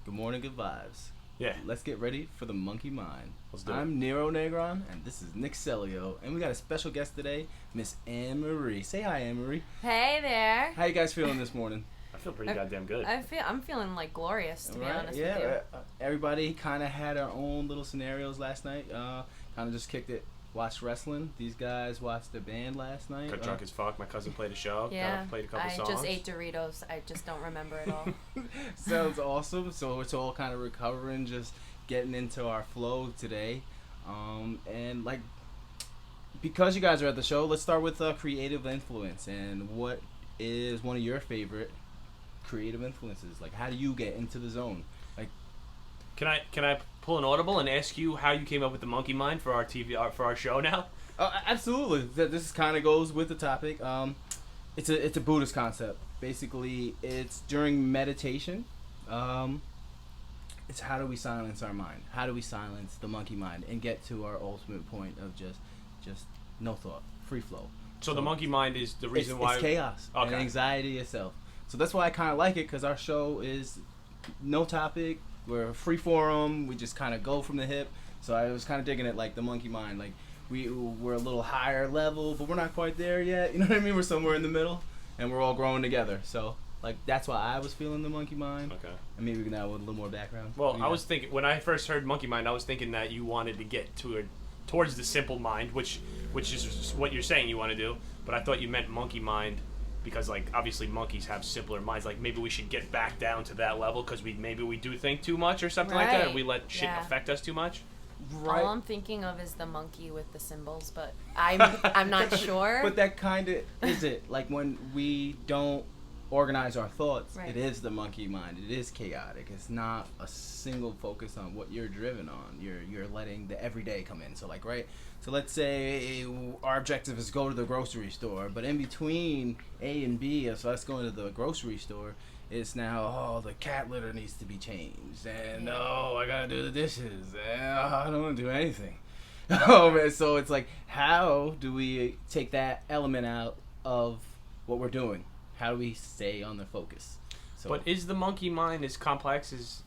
Good morning, good vibes. Yeah. Let's get ready for the Monkey Mind. Let's do it. I'm Nero Negron, and this is Nick Celio, and we got a special guest today, Miss Annemarie. Say hi, Annemarie. Hey there. How you guys feeling this morning? I feel pretty goddamn good. I'm feeling like glorious, to be honest with you. Yeah, everybody kind of had our own little scenarios last night. Kind of just kicked it. Watched wrestling. These guys watched the band last night. Got drunk as fuck. My cousin played a show. Yeah. Played a couple I songs. just ate Doritos. I just don't remember it all. Sounds awesome. So it's all kind of recovering, just getting into our flow today. And like, because you guys are at the show, let's start with creative influence. And what is one of your favorite creative influences? Like, how do you get into the zone? Like, Can I pull an audible and ask you how you came up with the monkey mind for our TV for our show now? absolutely. This kind of goes with the topic. It's a Buddhist concept. Basically, it's during meditation. It's how do we silence our mind? How do we silence the monkey mind and get to our ultimate point of just no thought, free flow. So the monkey mind is the reason why it's chaos and anxiety itself. So that's why I kind of like it, because our show is no topic. We're free forum. We just kind of go from the hip. So I was kind of digging it, like the monkey mind. Like we're a little higher level, but we're not quite there yet. You know what I mean? We're somewhere in the middle, and we're all growing together. So like that's why I was feeling the monkey mind. Okay. And maybe we can add with a little more background. Well, I was thinking when I first heard monkey mind, I was thinking that you wanted to get towards the simple mind, which is what you're saying you want to do. But I thought you meant monkey mind because, like, obviously monkeys have simpler minds. Like, maybe we should get back down to that level because maybe we do think too much or something like that, and we let shit affect us too much. Right. All I'm thinking of is the monkey with the symbols, but I'm not sure. But that kind of is it. Like when we don't organize our thoughts, Right. It is the monkey mind. It is chaotic. It's not a single focus on what you're driven on. You're letting the everyday come in. So like, right. So let's say our objective is go to the grocery store, but in between A and B, so us going to the grocery store, it's now, the cat litter needs to be changed, and I gotta do the dishes, and I don't want to do anything. Man, so it's like, how do we take that element out of what we're doing? How do we stay on the focus? So, But is the monkey mind as complex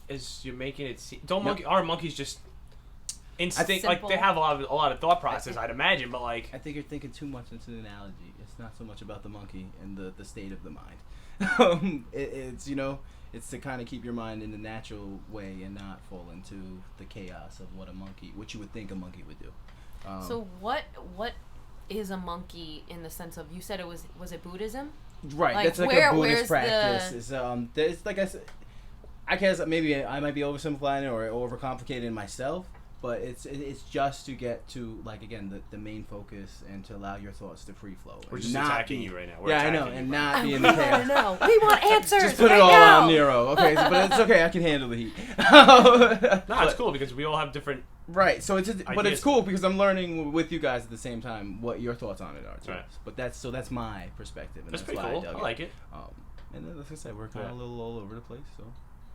as you're making it seem? Are monkeys just instinct? Like they have a lot of thought process, I'd imagine, but like I think you're thinking too much into the analogy. It's not so much about the monkey and the state of the mind. It's to kind of keep your mind in the natural way and not fall into the chaos of what you would think a monkey would do. So what is a monkey in the sense of, you said it was it Buddhism? Right, like, that's like a Buddhist practice. It's like I guess maybe I might be oversimplifying it or overcomplicating it myself, but it's just to get to, like, again, the main focus and to allow your thoughts to free flow. We're just attacking you right now. I know, and not be in the chaos. No, we want answers. Just put right it all now. on Nero, okay? But it's okay. I can handle the heat. No, it's cool because we all have different. Right, so but it's ideas. cool because I'm learning with you guys at the same time what your thoughts on it are too. Right. But that's my perspective, and That's that's pretty why cool. I dug I like it. And then, like I said, we're kind of a little all over the place.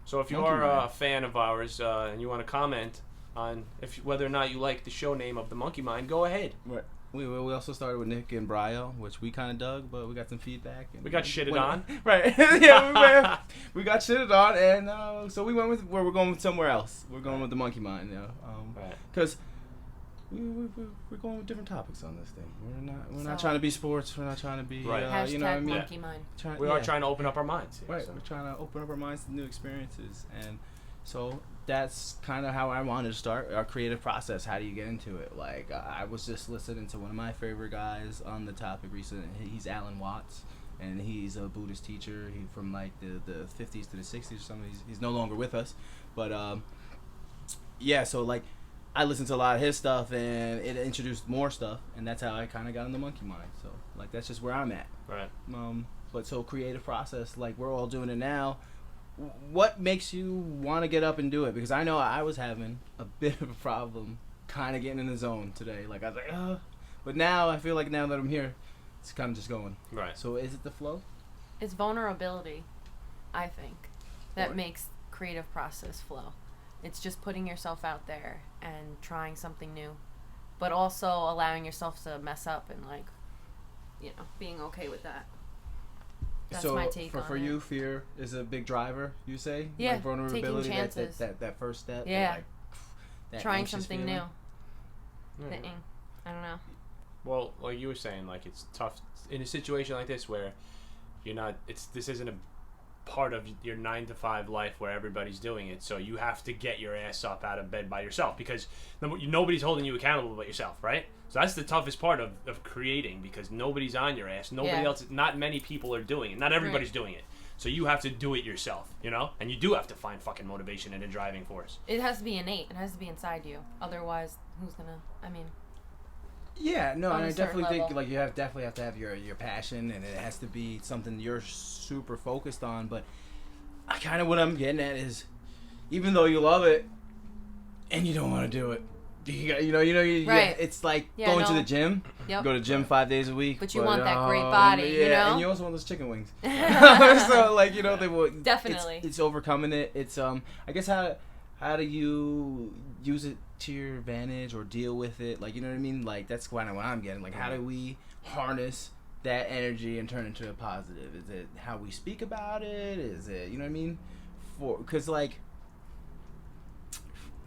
So if you Monkey are mind. a fan of ours and you want to comment on whether or not you like the show name of the Monkey Mind, go ahead. Right. We also started with Nick and Brio, which we kind of dug, but we got some feedback. And We got shitted on. Right. Yeah, we got shitted on, and so we went with where we're going with somewhere else. We're going with the Monkey Mind, because we're going with different topics on this thing. We're not trying to be sports. We're not trying to be Hashtag you know what I mean? monkey mind. We are trying to open up our minds. Right, So. we're trying to open up our minds to new experiences, and so that's kind of how I wanted to start our creative process. How do you get into it? Like, I was just listening to one of my favorite guys on the topic recently. He's Alan Watts, and he's a Buddhist teacher. He's from like the 50s to the 60s or something. He's no longer with us, but so like I listened to a lot of his stuff, and it introduced more stuff, and that's how I kind of got in the monkey mind. So like that's just where I'm at. Right. But so creative process, like we're all doing it now. What makes you want to get up and do it? Because I know I was having a bit of a problem kind of getting in the zone today. Like I was like, but now I feel like now that I'm here, it's kind of just going. Right. So is it the flow? It's vulnerability, I think, that Right. makes creative process flow. It's just putting yourself out there and trying something new, but also allowing yourself to mess up and, like, being okay with that. That's so my take for on you, it. fear is a big driver. You say, Yeah, like vulnerability, taking chances. that first step. Yeah. Like, that Trying anxious something feeling. new. Yeah. I don't know. Well, like you were saying, like it's tough in a situation like this where you're not. This isn't a part of your 9 to 5 life where everybody's doing it. So you have to get your ass up out of bed by yourself because nobody's holding you accountable but yourself, right? So that's the toughest part of creating because nobody's on your ass. Nobody else. Not many people are doing it. Not everybody's doing it. So you have to do it yourself, you know? And you do have to find fucking motivation and a driving force. It has to be innate. It has to be inside you. Otherwise, who's gonna? I mean. Yeah, no, and a I certain definitely think level. like you definitely have to have your passion, and it has to be something you're super focused on. But I kind of what I'm getting at is, even though you love it, and you don't want to do it, Right. it's like Yeah, going to no. the gym. Yep. Go to the gym 5 days a week. But you want that great body, and, you know? and you also want those chicken wings. So like they will Definitely. It's overcoming it. It's I guess how do you use it to your advantage or deal with it? Like, you know what I mean? Like, that's kind of what I'm getting. Like, how do we harness that energy and turn it into a positive? Is it how we speak about it? Is it, you know what I mean? Because, like,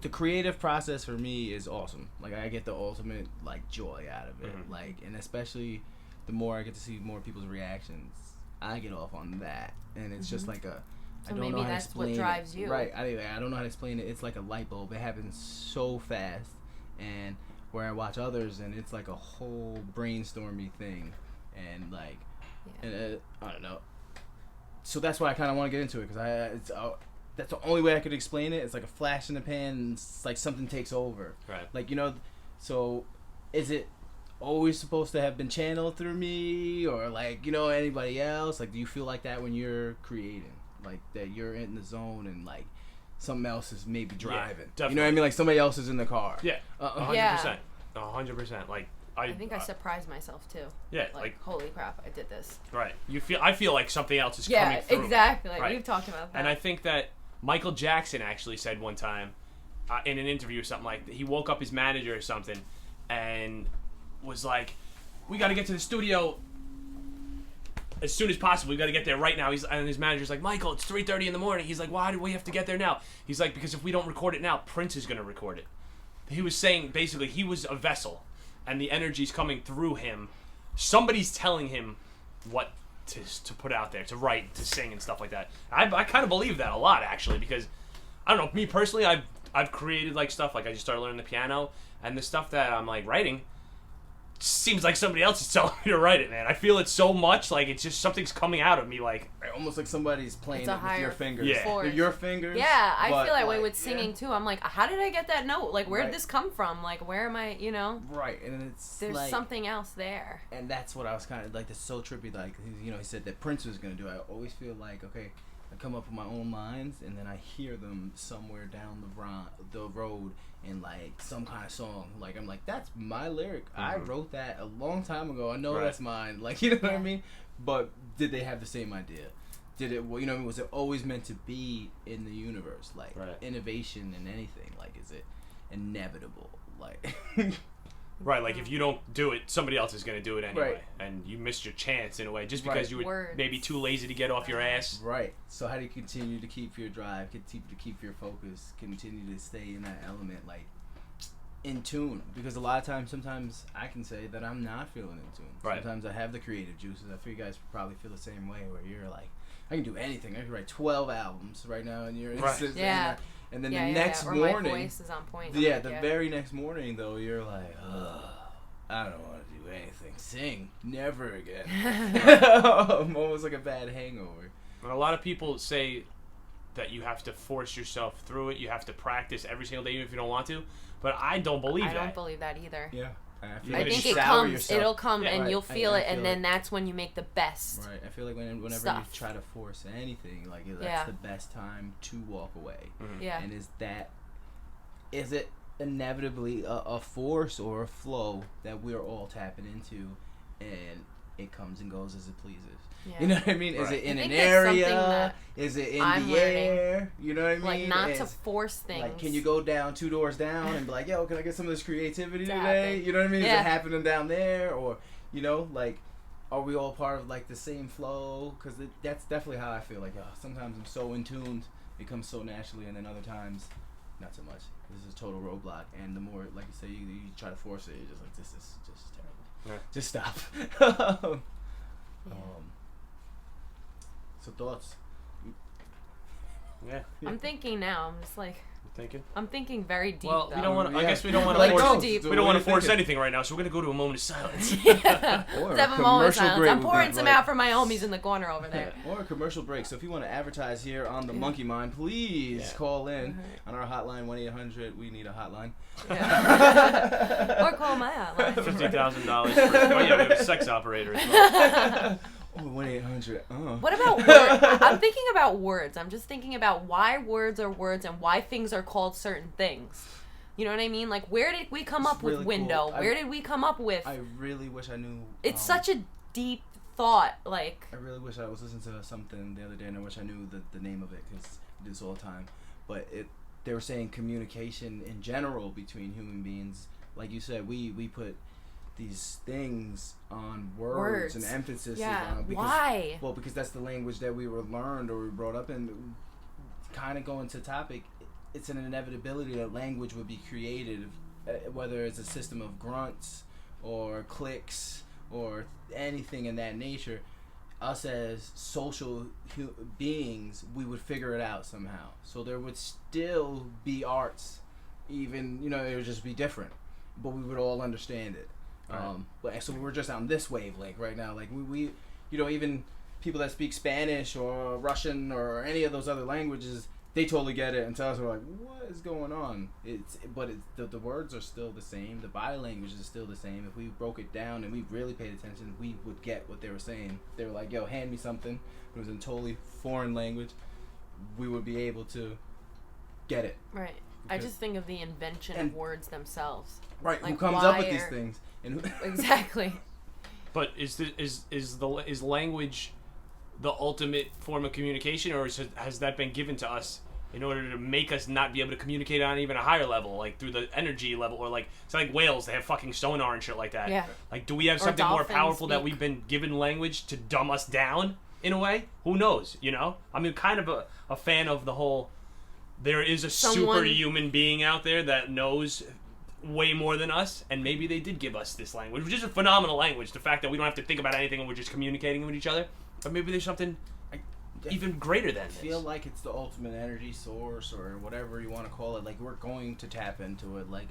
the creative process for me is awesome. Like, I get the ultimate, like, joy out of it. Mm-hmm. Like, and especially the more I get to see more people's reactions, I get off on that. And it's just like a... So I don't maybe know how to that's what explain drives it. you. Right. I don't know how to explain it. It's like a light bulb. It happens so fast. And where I watch others, and it's like a whole brainstormy thing. And, like, and I don't know. So that's why I kind of want to get into it. Because that's the only way I could explain it. It's like a flash in the pan, and it's like something takes over. Right. Like, you know, so is it always supposed to have been channeled through me? Or, like, you know, anybody else? Like, do you feel like that when you're creating? Like, that you're in the zone and, like, something else is maybe driving. Definitely. You know what I mean? Like, somebody else is in the car. Yeah. 100%. Yeah. 100%. Like, I think I surprised myself too. Yeah, Like, holy crap, I did this. Right. I feel like something else is coming through. Yeah, exactly. Like, Right. we've talked about that. And I think that Michael Jackson actually said one time in an interview or something like that, he woke up his manager or something and was like, we got to get to the studio as soon as possible. We got to get there right now. And his manager's like, Michael, it's 3:30 in the morning. He's like, why do we have to get there now? He's like, because if we don't record it now, Prince is going to record it. He was saying basically he was a vessel and the energy's coming through him. Somebody's telling him what to put out there, to write, to sing and stuff like that. I kind of believe that a lot actually, because I don't know, me personally, I've created like stuff, like I just started learning the piano, and the stuff that I'm like writing seems like somebody else is telling me to write it, man. I feel it so much, like it's just something's coming out of me, like Almost like somebody's playing It's a it with your higher fingers. Yeah. force. They're your fingers. Yeah, I but, feel that way like, with singing too. I'm like, how did I get that note? Like, where Right. did this come from? Like, where am I, you know? Right, and it's There's like, something else there. and that's what I was kind of like. That's so trippy. Like, you know, he said that Prince was gonna do. I always feel like, okay, I come up with my own lines, and then I hear them somewhere down the road in like some kind of song. Like, I'm like, that's my lyric. I wrote that a long time ago. I know Right. that's mine. Like, you know what I mean? But did they have the same idea? Did it? Well, you know, was it always meant to be in the universe? Like, Right. innovation in anything. Like, is it inevitable? Like. right, like if you don't do it, somebody else is going to do it anyway, Right. and you missed your chance in a way just Right. because you were Words. maybe too lazy to get off your ass. Right. So how do you continue to keep your drive, continue to keep your focus, continue to stay in that element, like in tune? Because a lot of times, sometimes I can say that I'm not feeling in tune. Right. Sometimes I have the creative juices. I feel you guys probably feel the same way, where you're like, I can do anything. I can write 12 albums right now, and you're Right. Yeah. And then Yeah, the yeah, next Or morning, my voice is on point. yeah, I'm the like, very next morning though, you're like, ugh, I don't want to do anything. Sing, never again. I'm almost like a bad hangover. And a lot of people say that you have to force yourself through it. You have to practice every single day, even if you don't want to. But I don't believe I that. don't believe that either. Yeah. You I gotta think just it sour comes. yourself. It'll come, Yeah. and Right. you'll feel I it, and feel then that's when you make the best. Right. I feel like whenever Stuff. you try to force anything, like that's Yeah. the best time to walk away. Yeah. And is it inevitably a force or a flow that we're all tapping into, and it comes and goes as it pleases? Yeah. You know what I mean? Is Right. it in I an think that's something area? that Is it in I'm the learning. air? You know what I mean? Like, not to Is- force things. Like, can you go down 2 doors down and be like, yo, can I get some of this creativity It's today? happening. You know what I mean? Is Yeah. it happening down there? Or, you know, like, are we all part of like the same flow? Because that's definitely how I feel. Like sometimes I'm so in tuned, it comes so naturally, and then other times, not so much. This is a total roadblock, and the more, like you say, you try to force it, you're just like, this is just terrible. Yeah. Just stop. So thoughts? Yeah. I'm thinking now. I'm just like. Thinking? I'm thinking very deep. Well, though. we don't want. Yeah. I guess we don't want to Like, force. go. deep. We don't want to force thinking? anything right now, so we're gonna go to a moment of silence. Yeah. Or Let's have a moment of commercial silence. break I'm would be pouring some like- out for my homies in the corner over there. Or a commercial break. So if you want to advertise here on the Monkey Mind, please call in on our hotline 1-800. We need a hotline. Yeah. Or call my hotline. $50,000. Oh yeah, we have a sex operator as well. Oh, 1-800. What about words? I'm thinking about words. I'm just thinking about why words are words and why things are called certain things. You know what I mean? Like, where did we come It's up with really window? cool. Where did we come up with? I really wish I knew. It's such a deep thought. Like, I really wish I was listening to something the other day, and I wish I knew the name of it, because I do this all the time. But they were saying communication in general between human beings. Like you said, we put these things on words and emphasis. Yeah. On, because, Why? Well, because that's the language that we were learned or we brought up in. Kind of going to topic, it's an inevitability that language would be created, whether it's a system of grunts or clicks or anything in that nature. Us as social beings, we would figure it out somehow. So there would still be arts, even, it would just be different, but we would all understand it. Right. But so we're just on this wavelength right now. Like we even people that speak Spanish or Russian or any of those other languages, they totally get it, and to us we're like, what is going on? The words are still the same. The body language is still the same. If we broke it down and we really paid attention, we would get what they were saying. They were like, yo, hand me something. It was in totally foreign language. We would be able to get it. right. I just think of the invention of words themselves. Right. Like, who comes up with why these are- things? And who Exactly. But is language the ultimate form of communication, or has that been given to us in order to make us not be able to communicate on even a higher level, like through the energy level, or like it's like whales, they have fucking sonar and shit like that. Yeah. Like, do we have Or something more dolphins powerful that speak. we've been given language to dumb us down in a way? Who knows? I mean, kind of a fan of the whole. There is a superhuman being out there that knows way more than us, and maybe they did give us this language, which is a phenomenal language. The fact that we don't have to think about anything and we're just communicating with each other. But maybe there's something even greater than I this. feel like it's the ultimate energy source, or whatever you want to call it. Like, we're going to tap into it. Like,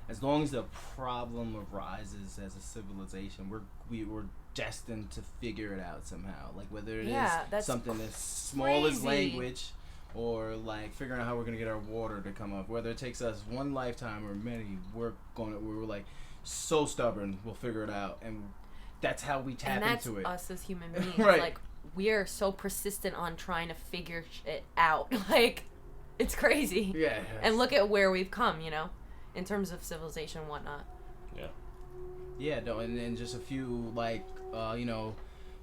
as long as the problem arises as a civilization, we're destined to figure it out somehow. Like, whether it is that's something as small as crazy. language, or like figuring out how we're gonna get our water to come up. Whether it takes us one lifetime or many, we're like so stubborn. We'll figure it out, and that's how we tap And that's into it. us as human beings. Right. Like, we are so persistent on trying to figure shit out. Like, it's crazy. Yeah. And look at where we've come, in terms of civilization and whatnot. Yeah. Yeah, no, and in just a few,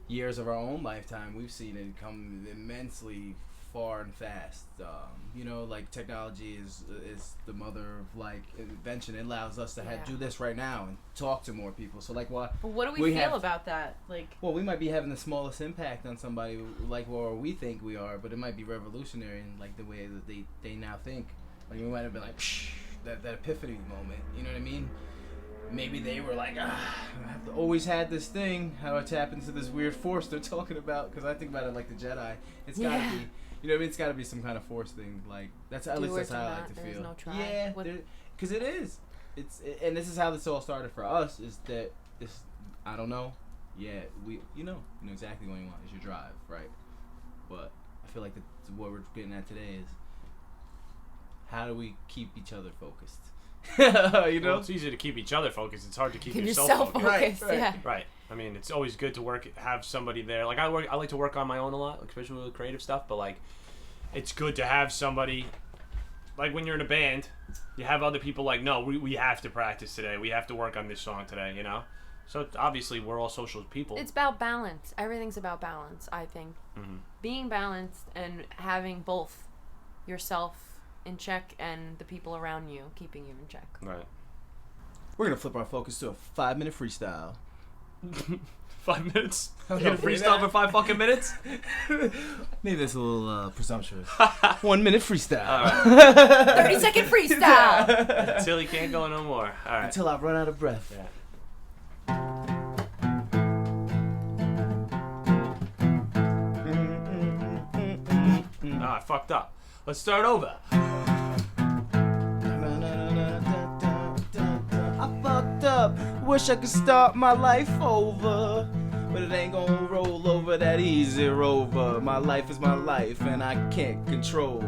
years of our own lifetime, we've seen it come immensely far and fast. Like, technology is the mother of, like, invention. It allows us to do this right now and talk to more people. So, like, But what do we feel about that? Like, well, we might be having the smallest impact on somebody, like, or we think we are, but it might be revolutionary in, like, the way that they now think. Like, we might have been like, psh, that epiphany moment, you know what I mean? Maybe they were like, I have to always had this thing, how I tap into this weird force they're talking about, because I think about it like the Jedi. It's gotta be, it's gotta be some kind of force thing. Like, that's at least that's how I like to feel. No try. Yeah, because it is. And this is how this all started for us. Is that this? I don't know. Yeah, you know exactly what you want. Is your drive, right? But I feel like what we're getting at today is how do we keep each other focused? Well, it's easy to keep each other focused. It's hard to keep yourself focused. Right. Yeah. Right. I mean, it's always good to have somebody there. Like, I like to work on my own a lot, especially with creative stuff. But like, it's good to have somebody. Like, when you're in a band, you have other people like, no, we have to practice today. We have to work on this song today. So obviously, we're all social people. It's about balance. Everything's about balance, I think. Mm-hmm. Being balanced and having both yourself in check and the people around you keeping you in check. Right. We're gonna flip our focus to a 5-minute freestyle. 5 minutes. I'm You gonna not free freestyle that. for 5 fucking minutes? Maybe that's a little presumptuous. 1 minute freestyle. All right. 30-second freestyle. Until he can't go no more. All right. Until I run out of breath. Yeah. Ah, I fucked up. Let's start over. I fucked up. Wish I could start my life over. But it ain't gonna roll over that easy, Rover. My life is my life, and I can't control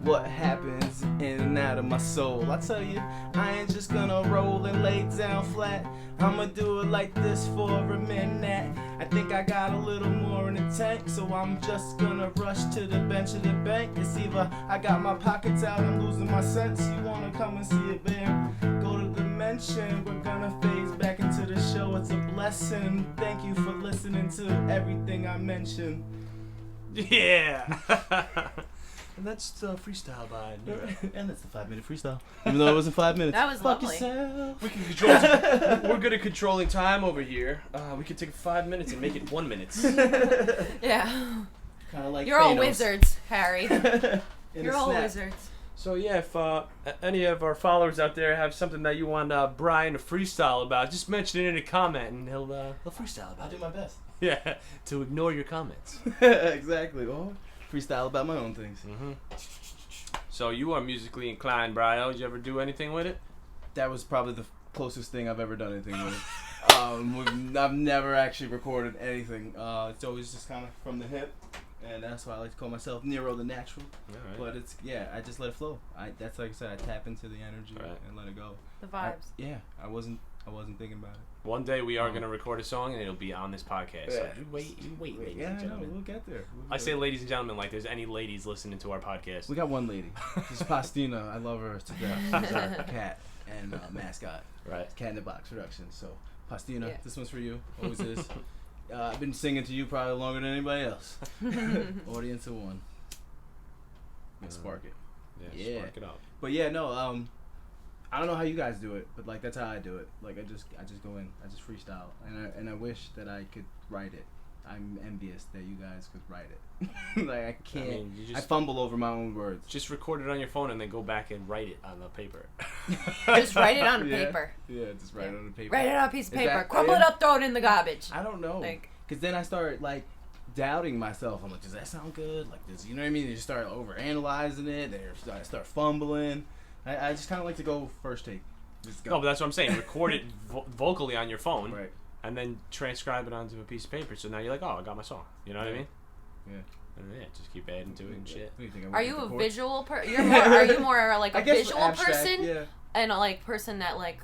what happens in and out of my soul. I tell you, I ain't just gonna roll and lay down flat. I'ma do it like this for a minute. I think I got a little more in the tank, so I'm just gonna rush to the bench of the bank. It's either I got my pockets out, I'm losing my sense. You wanna come and see it, babe? Go to the mention. We're gonna phase back into the show. It's a blessing. Thank you for listening to everything I mentioned. Yeah. And that's the freestyle by Nero. And that's the 5-minute freestyle. Even though it wasn't 5 minutes. That was Fuck lovely. yourself. We can control. We're good at controlling time over here. We could take 5 minutes and make it 1 minute. Yeah. Kind of like You're all Thanos. wizards, Harry. In You're a all snap. wizards. So yeah, if any of our followers out there have something that you want Brian to freestyle about, just mention it in a comment and he'll freestyle I'll about do it. my best. Yeah, to ignore your comments. Exactly. Or freestyle about my own things. Mm-hmm. So you are musically inclined, Brian. Did you ever do anything with it? That was probably the closest thing I've ever done anything with. I've never actually recorded anything. It's always just kind of from the hip, and that's why I like to call myself Nero the Natural. All right. But it's I just let it flow. That's like I said, I tap into the energy Right. and let it go. The vibes. I wasn't thinking about it. One day we are gonna record a song and it'll be on this podcast. So Yeah. you wait, ladies Yeah, and I know. gentlemen. We'll get there. I say ladies and gentlemen like there's any ladies listening to our podcast. We got one lady. She's Pastina. I love her to death. She's our cat and mascot. Right. Cat in the Box Productions. So, Pastina, Yeah. this one's for you. Always is. I've been singing to you probably longer than anybody else. Audience of one. Let's spark it. Yeah, spark it up. But yeah, no. I don't know how you guys do it, but like that's how I do it. Like I just go in, I just freestyle, and I wish that I could write it. I'm envious that you guys could write it. Like I can't. mean, you I just fumble over my own words. just record it on your phone and then go back and write it on the paper. Just write it on Yeah. paper. Yeah, just write it on the paper. Write it on a piece of Is paper. that Crumble it? it up, throw it in the garbage. I don't know. Like- Cause then I start like doubting myself. I'm like, does that sound good? Like, you know what I mean? You just start over analyzing it. Then I start fumbling. I just kind of like to go first take. Just go. No, but that's what I'm saying. Record it vocally on your phone, Right. and then transcribe it onto a piece of paper. So now you're like, oh, I got my song. You know what I mean? Yeah. And yeah, just keep adding to it and shit. What do you think? I Are went you with a the chords? visual person? Are you more like I a guess visual abstract, person Yeah. and a like person that like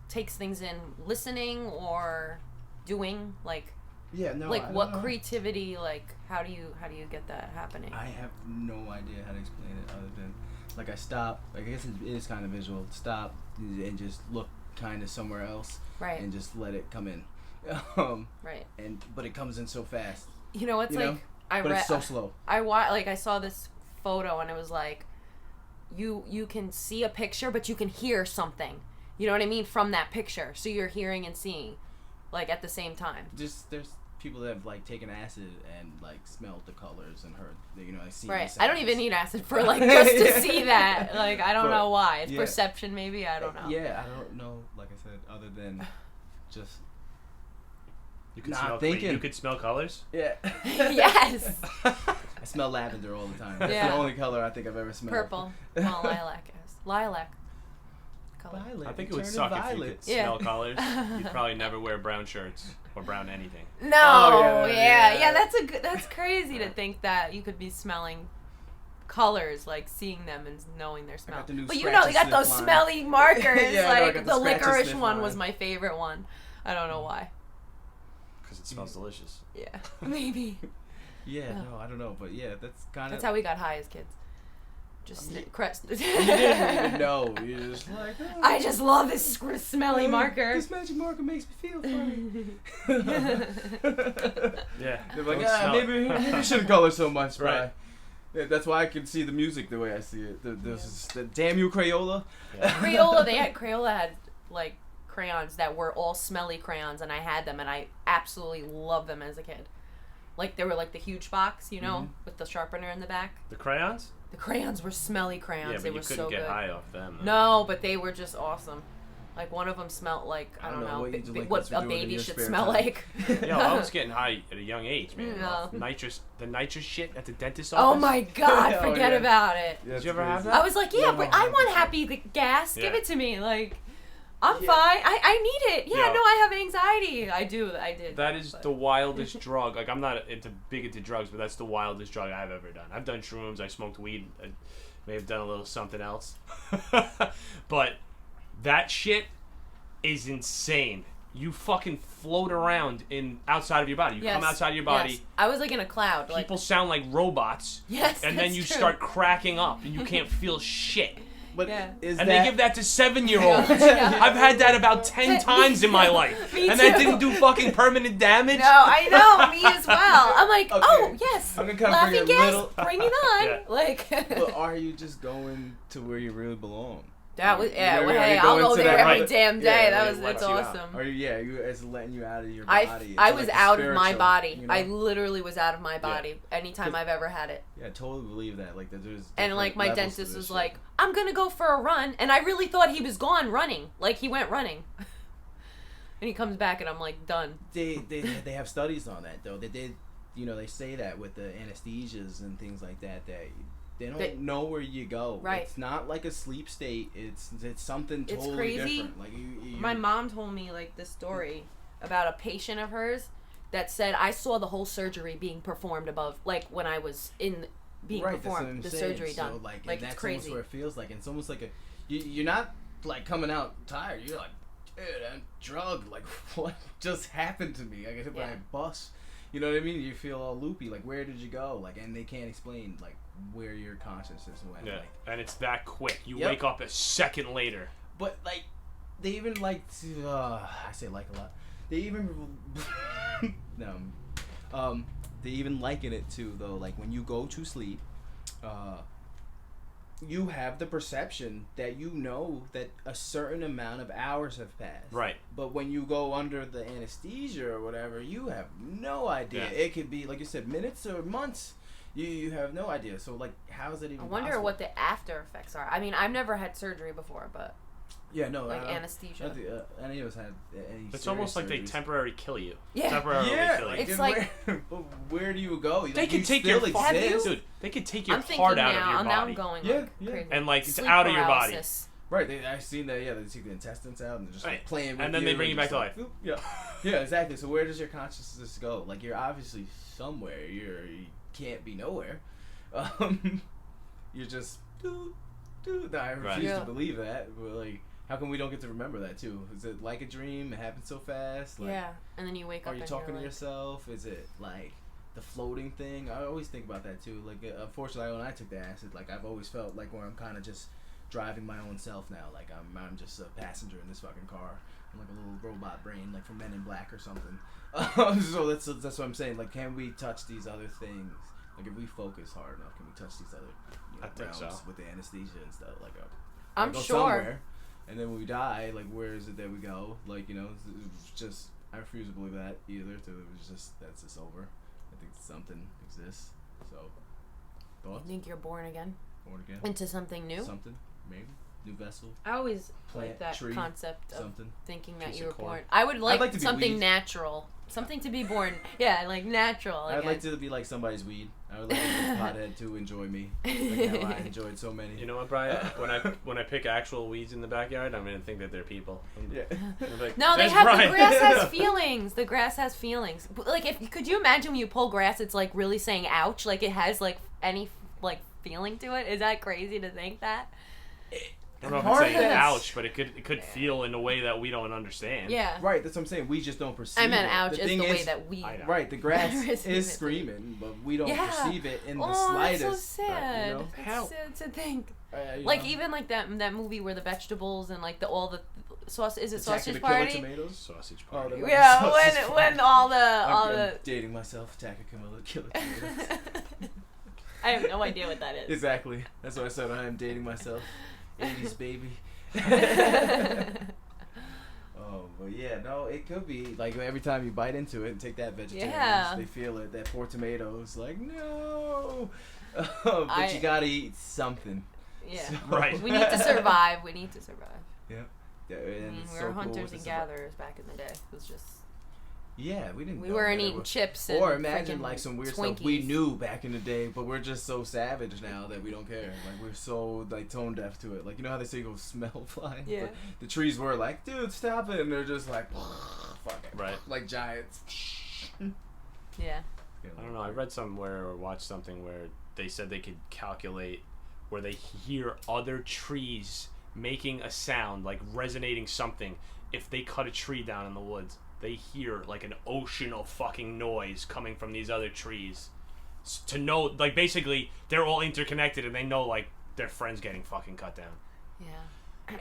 takes things in, listening or doing like Yeah. No. I like don't what know. creativity like how do you get that happening? I have no idea how to explain it other than like I stop. Like I guess it is kind of visual. Stop and just look kind of somewhere else Right. and just let it come in. Right. But it comes in so fast. You know, it's You like know? I But read it's so slow. I saw this photo and it was like you can see a picture but you can hear something. You know what I mean from that picture. So you're hearing and seeing like at the same time. Just there's people that have like taken acid and like smelled the colors and heard like seen Right. the I don't sounds. even need acid for like just to see that. Like I don't But, know why. It's yeah. perception maybe. I don't know. Yeah, I don't know. Like I said, other than just You could Nah, smell. thinking. You could smell colors. yeah. Yes. I smell lavender all the time. That's Yeah. the only color I think I've ever smelled. Purple. Well, lilac is. Lilac. Color. Violet. I think it turn would to suck if you violet. could smell colors. You'd probably never wear brown shirts or brown anything. No. Oh, yeah. yeah. That's crazy to think that you could be smelling colors, like seeing them and knowing their smell. got the new But you scratch know, and you got sniff those line. smelly markers. Yeah, I know, I like got the the scratch and licorice sniff one line. was my favorite one. I don't know why. Because it smells delicious. Yeah. Maybe. Yeah, Oh. no, I don't know, but yeah, that's kind of. That's how we got high as kids. Just crest. You didn't even know. You're just like. Oh, I just love this smelly marker. This magic marker makes me feel funny. Yeah. They're like, Don't smell it. maybe you shouldn't color so much, Right. right? Yeah, that's why I can see the music the way I see it. The damn you Crayola. Yeah. Crayola, Crayola had like crayons that were all smelly crayons, and I had them, and I absolutely loved them as a kid. Like, they were like the huge box, you know, with the sharpener in the back. The crayons? The crayons were smelly crayons. Yeah, but they you were couldn't so get good. high off them. No, but they were just awesome. Like, one of them smelled like, I don't know, what a baby should smell like. Yeah, I was getting high at a young age, man. Yeah. The nitrous shit at the dentist's Oh office. my God, Oh, forget yeah. about it. Did you ever have that? I was like, yeah, No, but I want 100%. happy gas. Give Yeah. it to me. Like, I'm Yeah. fine. I need it. Yeah, Yeah. no, I have anxiety. I did. That is but- the wildest drug. Like, I'm not big into drugs, but that's the wildest drug I've ever done. I've done shrooms. I smoked weed. I may have done a little something else. But that shit is insane. You fucking float around outside of your body. You Yes. come outside of your body. Yes. I was like in a cloud. Like, People sound like robots. yes, And then that's you true. start cracking up and you can't feel shit. But Yeah. is And that... they give that to 7-year-olds. Yeah. I've had that about 10 times in my life. Me And that too. didn't do fucking permanent damage. No, I know, me as well. I'm like, Okay. oh yes, I'm gonna kinda laughing bring a gas, little- bring it on. Yeah. Like, But are you just going to where you really belong? that was Yeah, well, yeah, hey, you I'll go go into there that every right- damn day. yeah, that it was lets that's you out. awesome. Or it's letting you out of your I body. It's I like was a out of my spiritual, body. you know? I literally was out of my body anytime 'Cause- I've ever had it. Yeah, I totally believe that. Like, that there's And like different my levels to dentist this was shit. like, I'm gonna go for a run, and I really thought he was gone running. Like he went running, and he comes back, and I'm like done. they have studies on that though. They did, they say that with the anesthesias and things like that they don't know where you go. Right. It's not like a sleep state. It's something It's totally crazy. different. Like you My mom told me like this story about a patient of hers that said I saw the whole surgery being performed above, like when I was being right, that's what performed, I'm the saying. surgery So, done. Like Like and it's that's crazy. almost where it feels like. It's almost like you're not like coming out tired. You're like, dude, I'm drugged. Like what just happened to me? I got hit by Yeah. a bus. You know what I mean? You feel all loopy. Like where did you go? Like and they can't explain like where your consciousness went. Yeah, Like, and it's that quick. You Yep. wake up a second later. but like they even like to. I say like a lot. They even no. They even liken it to though. Like when you go to sleep, you have the perception that you know that a certain amount of hours have passed. Right. But when you go under the anesthesia or whatever, you have no idea. Yeah. It could be like you said, minutes or months. You have no idea. So like, how is it even? I wonder possible? what the after effects are. I mean, I've never had surgery before, but Yeah, no. like I anesthesia. don't think any of us had any. It's serious almost like they surgeries. temporarily kill you. Yeah. Temporarily Yeah, kill you. It's and like- where do you go? They Like, can you take still your Have you? exist. dude. They could take your I'm thinking heart out now. of your Now body. I'm going Yeah, like yeah. crazy. And like it's Sleep out of your body. paralysis. Right, I've seen that. Yeah, they take the intestines out and they're just like Right. playing with And then they bring you back just to like, life. "Oop," Yeah, yeah, exactly. So where does your consciousness go? Like you're obviously somewhere. You can't be nowhere. You're just I refuse Right. Yeah. to believe that. But like, how come we don't get to remember that too? Is it like a dream? It happens so fast. Like, Yeah, and then you wake up are you and talking you're to like, yourself? Is it like the floating thing? I always think about that too. Like, unfortunately, when I took the acid, like I've always felt like where I'm kind of just driving my own self now. Like I'm just a passenger in this fucking car. I'm like a little robot brain, like from Men in Black or something. So that's what I'm saying. Like, can we touch these other things? Like, if we focus hard enough, can we touch these other I think realms so. with the anesthesia and stuff? Like, I'm go sure. somewhere, and then when we die, like, where is it that we go? Like, it's just I refuse to believe that either. That's just over. I think something exists. So, You thoughts? think you're born again Born again? into something new? Something, maybe new vessel, I always plant, like that tree, concept of something. thinking that Piece you of were corn. born. I would like, like to be something weed. natural, something to be born. Yeah, like natural. I'd again. like to be like somebody's weed. I would like a pothead to enjoy me. Like how I enjoyed so many. You know what, Brian? When I pick actual weeds in the backyard, I'm gonna think that they're people. Yeah. I'm like, No, they "There's have Brian." the grass has feelings. The grass has feelings. Like, could you imagine when you pull grass, it's like really saying "ouch"? Like it has like any like feeling to it. Is that crazy to think that? I don't know if Part it's of saying it- ouch, but it could feel in a way that we don't understand. Yeah. Right, that's what I'm saying. We just don't perceive I meant it. ouch The is thing the way is- that we. I know. Right, the grass Receive is it. screaming, but we don't Yeah. perceive it in the Oh, slightest. that's so sad. You know? It's How? sad to think. You Like know? even like that movie where the vegetables and like all the sauce is it Attack of sausage the Killer party? Tomatoes. Sausage Oh, party. the- Yeah, Sausage when party. all I'm the dating myself. Attack of Camilla Killer Tomatoes. I have no idea what that is. Exactly. That's what I said. I am dating myself. 80s baby. Oh Well, yeah, no, it could be like every time you bite into it and take that vegetarian, they feel it. That 4 tomatoes, like no, but you gotta eat something. Yeah, so. Right. We need to survive. Yeah, I mean, we were hunters and gatherers back in the day. It was just. Yeah, we didn't. We weren't eating chips. And or imagine like some weird Twinkies. stuff we knew back in the day, but we're just so savage now that we don't care. Like we're so like tone deaf to it. Like you know how they say go smell flying. Yeah. But the trees were like, dude, stop it, and they're just like, fuck it. Right. Like giants. Yeah. I don't know. I read somewhere or watched something where they said they could calculate where they hear other trees making a sound, like resonating something. If they cut a tree down in the woods, they hear like an ocean of fucking noise coming from these other trees. To know, like basically, they're all interconnected and they know like their friend's getting fucking cut down. Yeah.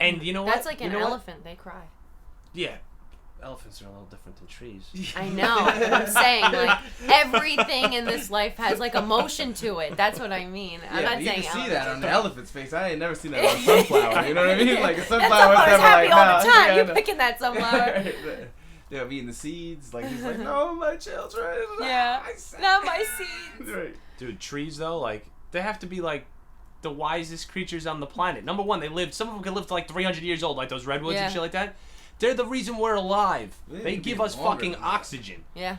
And you know what? That's like an elephant. They cry. Yeah. Elephants are a little different than trees. I know. I'm saying like everything in this life has like emotion to it. That's what I mean. I'm not you saying can see elephant. that on the elephant's face. I ain't never seen that on a sunflower. You know what I mean? Like a That sunflower's sunflower's never happy like, all the time. yeah, You're picking that sunflower. They're eating the seeds. Like he's like, no, my children. Yeah. Not my seeds. Right. Dude, trees though, like they have to be like the wisest creatures on the planet. Number one, some of them can live to like 300 years old, like those redwoods and shit like that. They're the reason we're alive. They give us fucking oxygen. Yeah.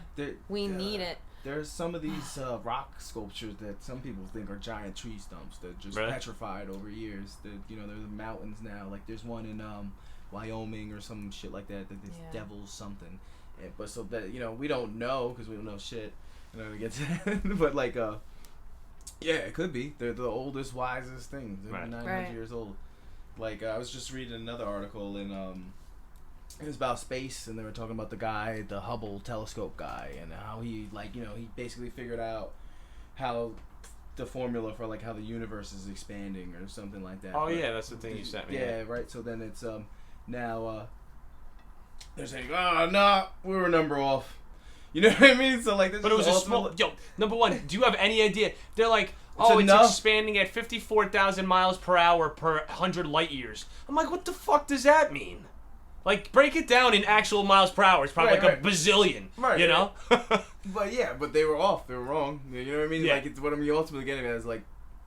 We need it. There's some of these rock sculptures that some people think are giant tree stumps that just petrified over years. That there's mountains now. Like there's one in Wyoming or some shit like that. That this devil's something. But so that we don't know because we don't know shit. I'm not gonna get to that. But like yeah, it could be. They're the oldest, wisest things. They're 900 years old. Like I was just reading another article in it was about space, and they were talking about the Hubble telescope guy, and how he he basically figured out how the formula for like how the universe is expanding or something like that. Oh yeah, that's the thing you sent me. Yeah, right. So then it's now they're saying, oh no, we were a number off. You know what I mean? So like, but it was a small. Yo, number one, do you have any idea? They're like, it's expanding at 54,000 miles per hour per 100 light years. I'm like, what the fuck does that mean? Like, break it down in actual miles per hour. It's probably a bazillion. Right. You know? But they were off. They were wrong. You know what I mean? Yeah. Like, it's what I'm ultimately getting at is like,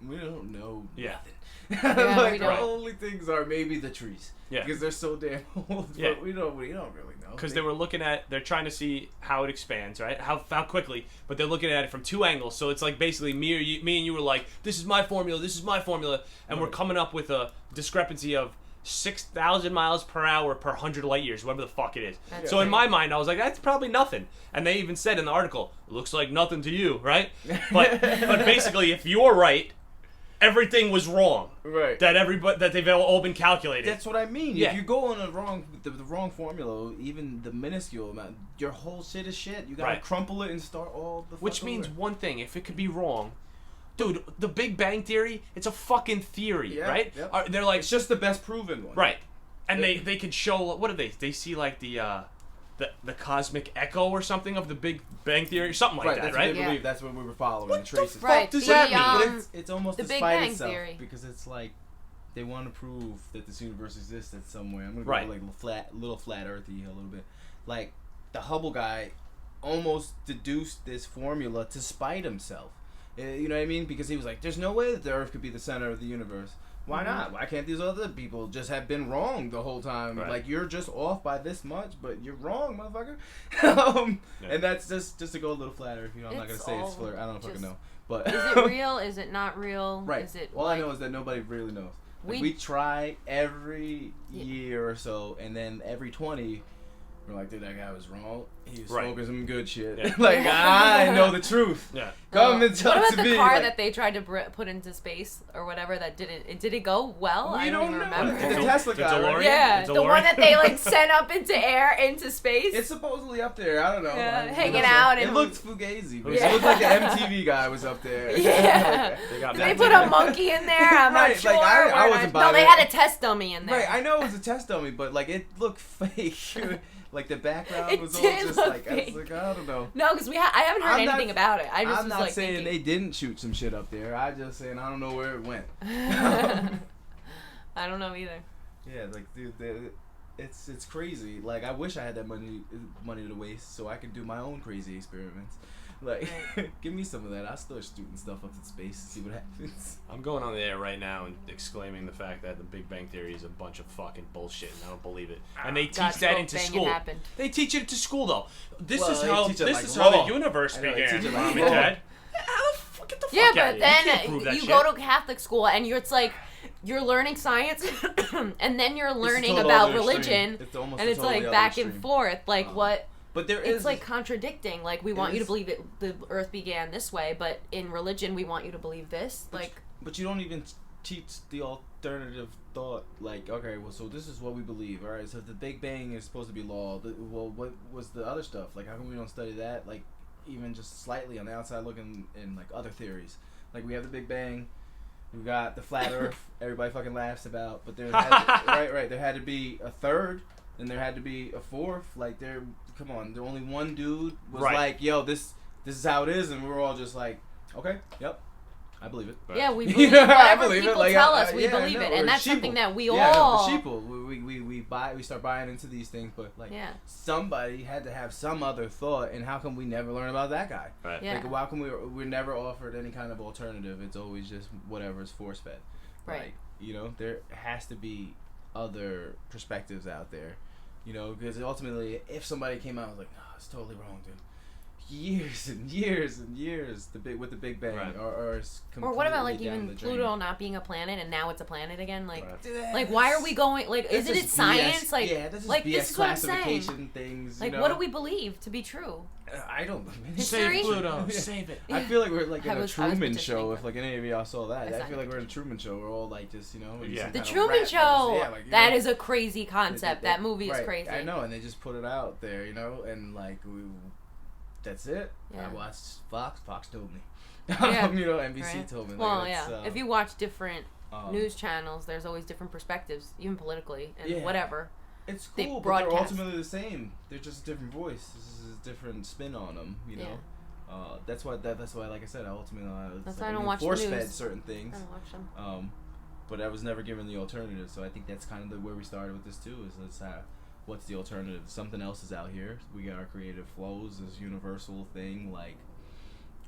we don't know nothing. Like, the only things are maybe the trees. Yeah. Because they're so damn old. Yeah. But we don't really know. Because they're trying to see how it expands, right? How quickly. But they're looking at it from two angles. So it's like basically me and you were like, this is my formula. And we're coming up with a discrepancy of 6,000 miles per hour per 100 light years, whatever the fuck it is. So in my mind, I was like, that's probably nothing. And they even said in the article, looks like nothing to you, right? But basically, if you're right, everything was wrong. Right. That they've all been calculated. That's what I mean. Yeah. If you go on the wrong formula, even the minuscule amount, your whole shit is shit. You gotta crumple it and start all the. Which means one thing: if it could be wrong. Dude, the Big Bang Theory, it's a fucking theory, right? Yep. They're like... It's just the best proven one. Right. And they could show... What do they... They see like the cosmic echo or something of the Big Bang Theory, something like that, That's right? What they believe. That's what we were following. What the traces. the fuck does that mean? But it's almost the Big despite Bang itself Theory. because it's like they want to prove that this universe exists at somewhere. I'm gonna go like little flat earthy a little bit. Like the Hubble guy almost deduced this formula to spite himself. You know what I mean? Because he was like, there's no way that the Earth could be the center of the universe. Why not? Why can't these other people just have been wrong the whole time? Right. Like, you're just off by this much, but you're wrong, motherfucker. And that's just to go a little flatter. I'm not going to say it's flirt. I don't fucking know. But is it real? Is it not real? Right. Is it all I know is that nobody really knows. Like, we try every year or so, and then every 20... We're like, dude, that guy was wrong. He was smoking some good shit. Yeah. Like, I know the truth. Yeah. Come and talk to me. What about the car that they tried to put into space or whatever that didn't? Did it go well? I don't even remember. The Tesla guy, right? Yeah, the one that they like sent up into into space. It's supposedly up there. I don't know. Yeah, hanging out. It looked fugazi, but it looked like the MTV guy was up there. Yeah. Did they put a monkey in there? I'm not sure. Like, I wasn't buying No, they had a test dummy in there. Right, I know it was a test dummy, but like it looked fake. Like the background was all just like, I was like, I don't know. No, because I haven't heard anything about it. I'm not saying they didn't shoot some shit up there. I'm just saying I don't know where it went. I don't know either. Yeah, like dude, it's crazy. Like I wish I had that money to waste so I could do my own crazy experiments. Like, give me some of that. I'll start shooting stuff up to space and see what happens. I'm going on the air right now and exclaiming the fact that the Big Bang Theory is a bunch of fucking bullshit, and I don't believe it. And they teach that into school. They teach it to school, though. This is how the universe began, Mom and Dad. Get the fuck out but of then you go to Catholic school and it's like you're learning science and then you're learning about religion, and it's like back and forth. Like what? But it's like contradicting. Like we want you to believe the Earth began this way, but in religion we want you to believe this. But you don't even teach the alternative thought. Like, okay, well, so this is what we believe. All right, so if the Big Bang is supposed to be law, well, what was the other stuff? Like, how come we don't study that? Like, even just slightly on the outside looking in like other theories. Like we have the Big Bang. We got the flat Earth. Everybody fucking laughs about, but there had to be a third. And there had to be a fourth. Like come on, the only one dude was like, "Yo, this is how it is," and we were all just like, "Okay, yep, I believe it." But, yeah, we believe whatever people tell us. We believe it, and that's something that we all. Yeah, sheeple. We start buying into these things, but like somebody had to have some other thought, and how come we never learn about that guy? Right. Yeah. Like, why come we're never offered any kind of alternative? It's always just whatever is force fed. Right. Like, there has to be other perspectives out there. Because ultimately, if somebody came out and was like, "No, it's totally wrong, dude," years and years and years with the Big Bang, or what about like even Pluto not being a planet and now it's a planet again? Like, why are we going? Like, isn't it science? BS, like, this is what I'm saying. Things. Like, what do we believe to be true? I don't. Save Pluto. Save it. I feel like we're like in a Truman Show. If like any of y'all saw that, I feel like we're in a Truman Show. We're all like just The Truman Show. That is a crazy concept. That movie is crazy. I know, and they just put it out there, and like that's it. Yeah. I watched Fox. Fox told me. Yeah. NBC told me. Well, if you watch different news channels, there's always different perspectives, even politically and whatever. It's cool, but they're ultimately the same. They're just a different voice. This is a different spin on them, That's why, like I said, I don't watch force fed certain things. I don't watch them. But I was never given the alternative, so I think that's kind of where we started with this too. Is what's the alternative? Something else is out here. We got our creative flows, this universal thing. Like,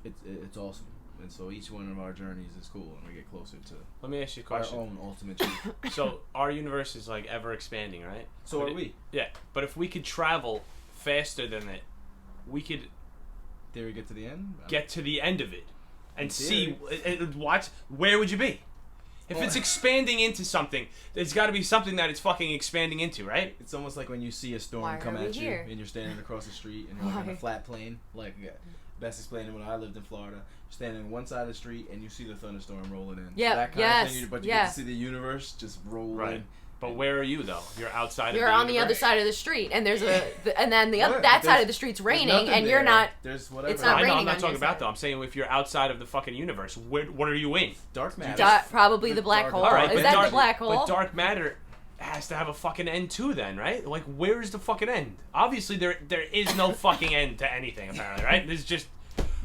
it's awesome. And so each one of our journeys is cool, and we get closer to. Let me ask you a question. Our own ultimate truth. So our universe is like ever expanding, right? So are we. Yeah, but if we could travel faster than it, we could. Dare we get to the end? Get to the end of it, and see what. Where would you be? If it's expanding into something, there's got to be something that it's fucking expanding into, right? It's almost like when you see a storm come at you, and you're standing across the street, and you're like on a flat plane. Like, best explaining when I lived in Florida. You're standing on one side of the street, and you see the thunderstorm rolling in. Yeah, that kind of thing, but you get to see the universe just roll in. But where are you though? You're outside. You're on the other side of the street, and there's and then that side of the street's raining, and you're not. There's whatever. It's not raining. I'm not talking about though. I'm saying if you're outside of the fucking universe, what are you in? Dark matter. Probably the black hole. Is that the black hole? But dark matter has to have a fucking end too, then, right? Like, where's the fucking end? Obviously, there is no fucking end to anything, apparently, right? There's just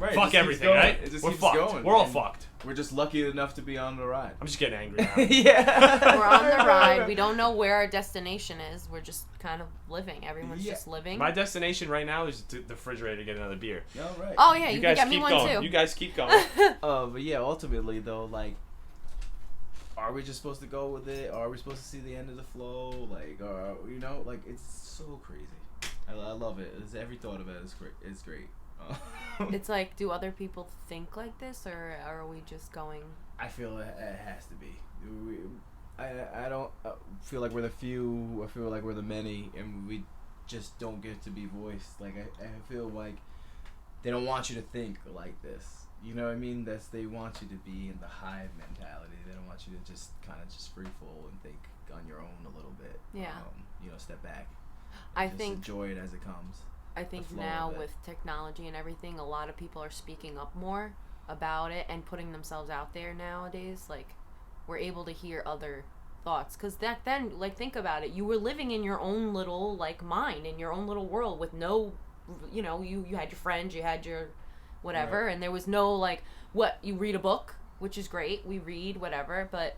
fuck everything, right? We're fucked. Going, we're all fucked. We're just lucky enough to be on the ride. I'm just getting angry now. We're on the ride. We don't know where our destination is. We're just kind of living. Everyone's just living. My destination right now is the refrigerator to get another beer. Right. Oh, yeah, you guys got keep me one going. too. You guys keep going. But yeah, ultimately though, like, are we just supposed to go with it? Are we supposed to see the end of the flow? Like, like, it's so crazy. I love it. Every thought of it is great. It's great. It's like, do other people think like this, or are we just going? I feel it has to be. I don't feel like we're the few. I feel like we're the many, and we just don't get to be voiced. Like, I feel like they don't want you to think like this. You know what I mean? They want you to be in the hive mentality. They don't want you to just kind of just free fall and think on your own a little bit. Yeah. Step back. I think enjoy it as it comes. I think now with technology and everything, a lot of people are speaking up more about it and putting themselves out there nowadays. Like, we're able to hear other thoughts. Because back then, like, think about it. You were living in your own little, like, mind, in your own little world with no, you had your friends, you had your whatever, and there was no, like, you read a book, which is great. We read, whatever, but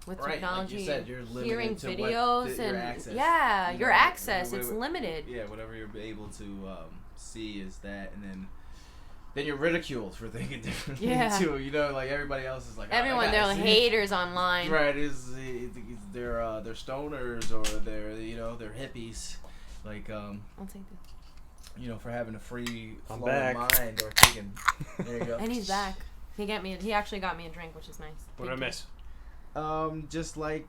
with Right, technology, like you said, you're limited hearing to videos your and access. your access, it's limited. Yeah, whatever you're able to see is that, and then you're ridiculed for thinking differently too. You know, like everybody else is like everyone, they're like haters online. Right? They're stoners or they're hippies, like I'll take this. You know, for having a free I'm flowing back. mind or thinking. There you go. And he's back. He actually got me a drink, which is nice. What did I miss? Just like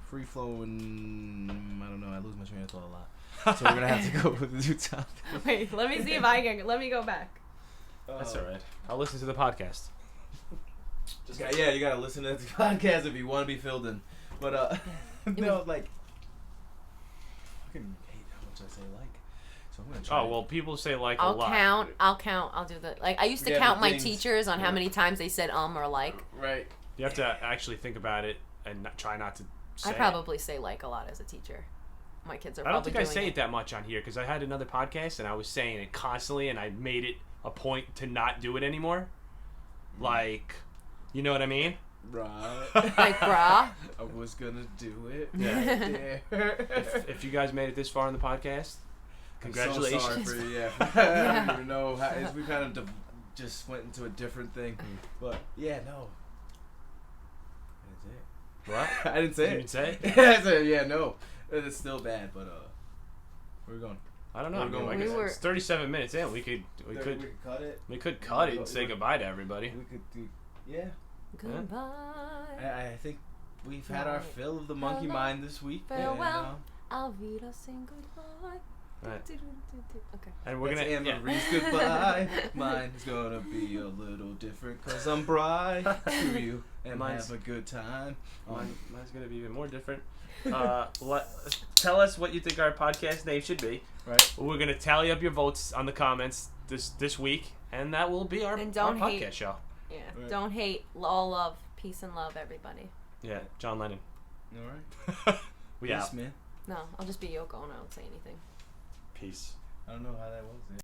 free flowing. I don't know. I lose my train of thought a lot, so we're gonna have to go with the new topic. Wait, let me see if I can. Let me go back. That's all right. I'll listen to the podcast. You gotta listen to the podcast if you want to be filled in. But no, like, I fucking hate how much I say like. So I'm gonna try. Oh well, people say like a I'll lot. count. I'll do the I used to Yeah, count the my things- teachers on how many times they said or like. Right. You have to actually think about it and try not to say I it. probably say like a lot as a teacher. My kids are I don't probably think I doing say it that much on here because I had another podcast and I was saying it constantly and I made it a point to not do it anymore. Like, you know what I mean? Right. Like, brah. I was gonna do it. Yeah. Yeah. If you guys made it this far in the podcast, congratulations. I'm so sorry for you. I don't even know how. We kind of just went into a different thing, but yeah, no. What? I didn't say You it. didn't say it? I said, yeah, no. It's still bad, but where we going? I don't know. I We're mean, going- like We I said, were- it's 37 minutes in. We could cut it. cut it and say goodbye to everybody. We could do. Yeah. Goodbye. I think we've had our fill of the monkey mind this week. Farewell. Alvida, sing goodbye. Right. Okay. And we're That's gonna Annemarie's goodbye. Mine's gonna be a little different 'cause I'm bright to you and Mine's- have a good time. Mine's gonna be even more different. Tell us what you think our podcast name should be. Right. We're gonna tally up your votes on the comments this week, and that will be our, And our don't podcast hate. show. Yeah. Right. Don't hate. All love. Peace and love, everybody. Yeah, John Lennon. All right. We Peace, out. No, I'll just be Yoko and I don't say anything. Peace. I don't know how that was.